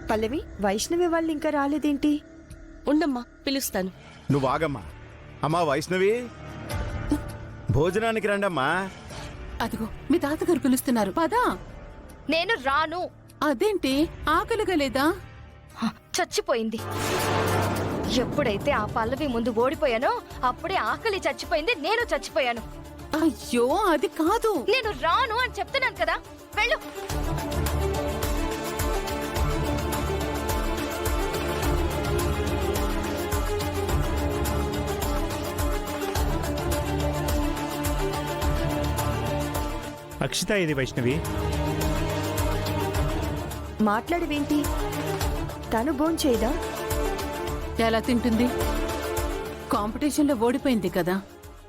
పల్లవి, వైష్ణవి వాళ్ళు ఇంకా రాలేదేంటి? ఉండమ్మా, పిలుస్తాను. నువ్వు ఆగమ్మా. అమ్మా వైష్ణవి, భోజనానికి రండమ్మా. అదిగో మీ తాతగారు పిలుస్తున్నారు, పదా. నేను రాను. అదేంటి, ఆకలిగా లేదా? చచ్చిపోయింది. ఎప్పుడైతే ఆ పల్లవి ముందు ఓడిపోయానో అప్పుడే ఆకలి చచ్చిపోయింది, నేను చచ్చిపోయాను. అయ్యో అది కాదు. నేను రాను అని చెప్తున్నాను కదా, వెళ్ళు. అక్షిత, ఇది వైష్ణవి. మాట్లాడవేంటి? తను భోంచేయదా? ఎలా తింటుంది? కాంపిటీషన్లో ఓడిపోయింది కదా,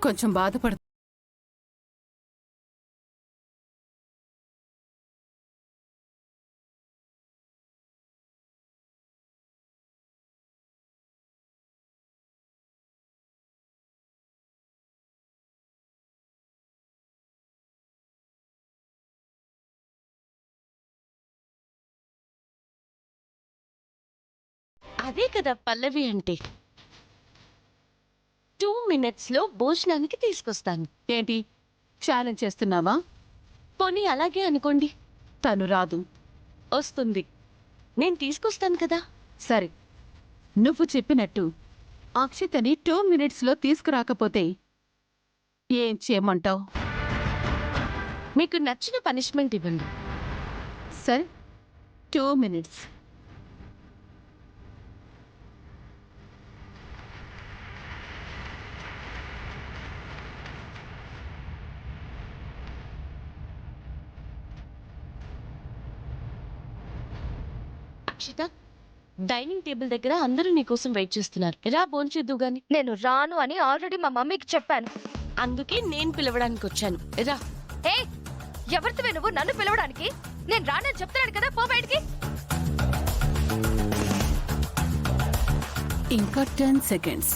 కొంచెం బాధపడుతుంది. అదే కదా పల్లవి అంటే. 2 minutesలో భోజనానికి తీసుకొస్తాను. ఏంటి ఛాలెంజ్ చేస్తున్నావా? పోనీ అలాగే అనుకోండి. తను రాదు. వస్తుంది, నేను తీసుకొస్తాను కదా. సరే, నువ్వు చెప్పినట్టు అక్షితని 2 minutesలో తీసుకురాకపోతే ఏం చేయమంటావు? మీకు నచ్చిన పనిష్మెంట్ ఇవ్వండి. సరే, 2 minutes. అక్షిత, డైనింగ్ టేబుల్ దగ్గర అందరూ నీకోసం వెయిట్ చేస్తున్నారు. రా భోంచేద్దు గాని. నేను రాను అని ఆల్రెడీ మా మమ్మీకి చెప్పాను. అందుకే నేను పిలవడానికి వచ్చాను. రా. ఏ, ఎవరితో నువ్వు నన్ను పిలవడానికి? నేను రానని చెప్తున్నాను కదా, పో బయటికి. ఇంకా 10 seconds.